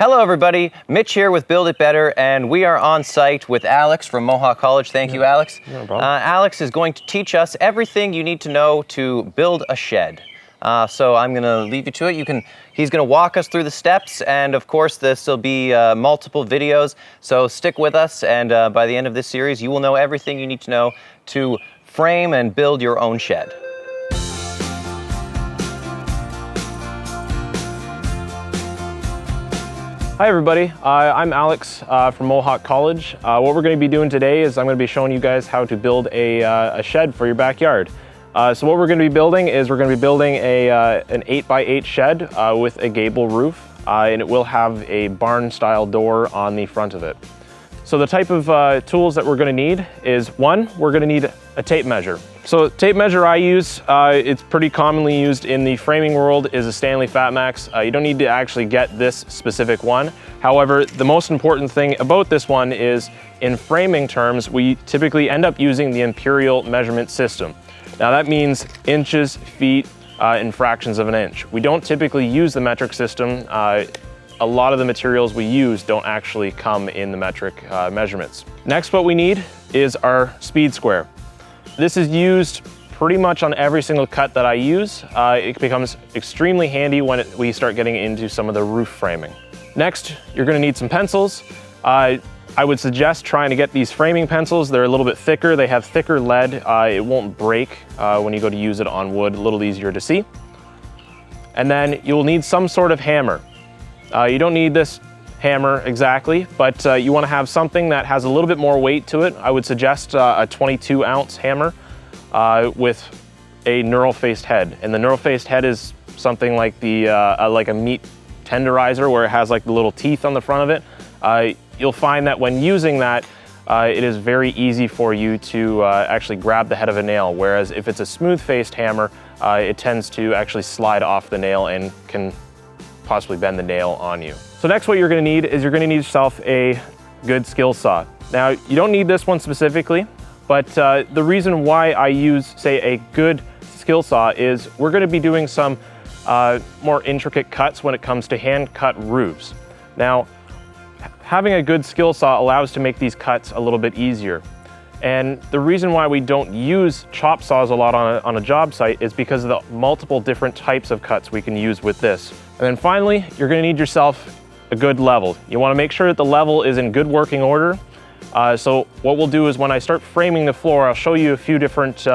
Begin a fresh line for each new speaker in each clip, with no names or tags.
Hello everybody, Mitch here with Build It Better, and we are on site with Alex from Mohawk College. Thank you, Alex.
No problem.
Alex is going to teach us everything you need to know to build a shed. So I'm going to leave you to it. He's going to walk us through the steps, and of course this will be multiple videos, so stick with us, and by the end of this series you will know everything you need to know to frame and build your own shed.
Hi everybody, I'm Alex from Mohawk College. What we're going to be doing today is I'm going to be showing you guys how to build a shed for your backyard. So what we're going to be building is an 8x8 shed with a gable roof, and it will have a barn style door on the front of it. So the type of tools that we're going to need is, one, we're going to need a tape measure. So tape measure I use, it's pretty commonly used in the framing world, is a Stanley Fatmax. You don't need to actually get this specific one. However, the most important thing about this one is, in framing terms, we typically end up using the imperial measurement system. Now that means inches, feet, and fractions of an inch. We don't typically use the metric system. A lot of the materials we use don't actually come in the metric measurements. Next, what we need is our speed square. This is used pretty much on every single cut that I use. It becomes extremely handy when we start getting into some of the roof framing. Next, you're going to need some pencils. I would suggest trying to get these framing pencils. They're a little bit thicker. They have thicker lead. It won't break when you go to use it on wood, a little easier to see. And then you'll need some sort of hammer. You don't need this hammer exactly, but you want to have something that has a little bit more weight to it. I would suggest a 22-ounce hammer with a knurl-faced head. And the knurl-faced head is something like like a meat tenderizer, where it has like the little teeth on the front of it. You'll find that when using that, it is very easy for you to actually grab the head of a nail, whereas if it's a smooth-faced hammer, it tends to actually slide off the nail and can possibly bend the nail on you. So next, what you're going to need is you're going to need yourself a good skill saw. Now, you don't need this one specifically, but the reason why I use, say, a good skill saw is we're going to be doing some more intricate cuts when it comes to hand-cut roofs. Now, having a good skill saw allows to make these cuts a little bit easier. And the reason why we don't use chop saws a lot on a job site is because of the multiple different types of cuts we can use with this. And then finally, you're going to need yourself a good level. You want to make sure that the level is in good working order. So what we'll do is, when I start framing the floor, I'll show you a few different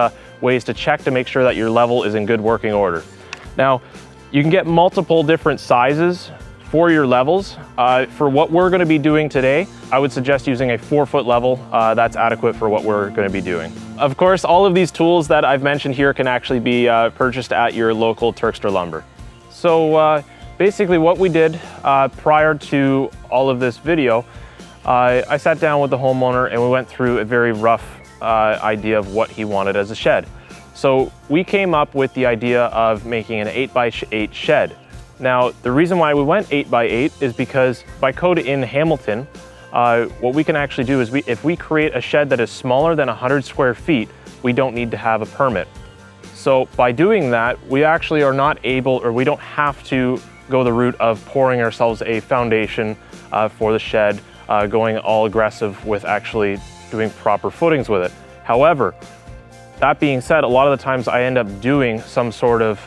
ways to check to make sure that your level is in good working order. Now, you can get multiple different sizes for your levels. For what we're going to be doing today, I would suggest using a 4-foot level. That's adequate for what we're going to be doing. Of course, all of these tools that I've mentioned here can actually be purchased at your local Turkstra lumber. So basically what we did prior to all of this video, I sat down with the homeowner and we went through a very rough idea of what he wanted as a shed. So we came up with the idea of making an 8x8 shed. Now, the reason why we went 8x8 is because by code in Hamilton, what we can actually do is if we create a shed that is smaller than 100 square feet, we don't need to have a permit. So by doing that, we actually are not able, or we don't have to go the route of pouring ourselves a foundation for the shed, going all aggressive with actually doing proper footings with it. However, that being said, a lot of the times I end up doing some sort of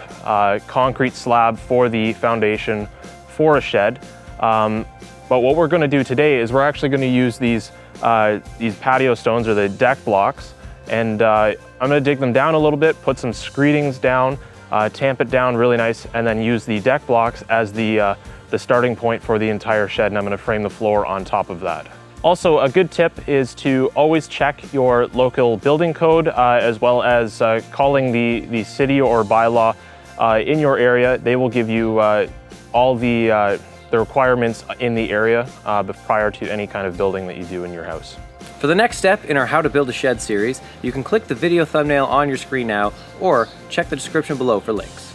concrete slab for the foundation for a shed. But what we're going to do today is we're actually going to use these patio stones, or the deck blocks, and I'm going to dig them down a little bit, put some screedings down, tamp it down really nice, and then use the deck blocks as the starting point for the entire shed, and I'm going to frame the floor on top of that. Also, a good tip is to always check your local building code, as well as calling the city or bylaw in your area. They will give you all the requirements in the area prior to any kind of building that you do in your house.
For the next step in our How to Build a Shed series, you can click the video thumbnail on your screen now, or check the description below for links.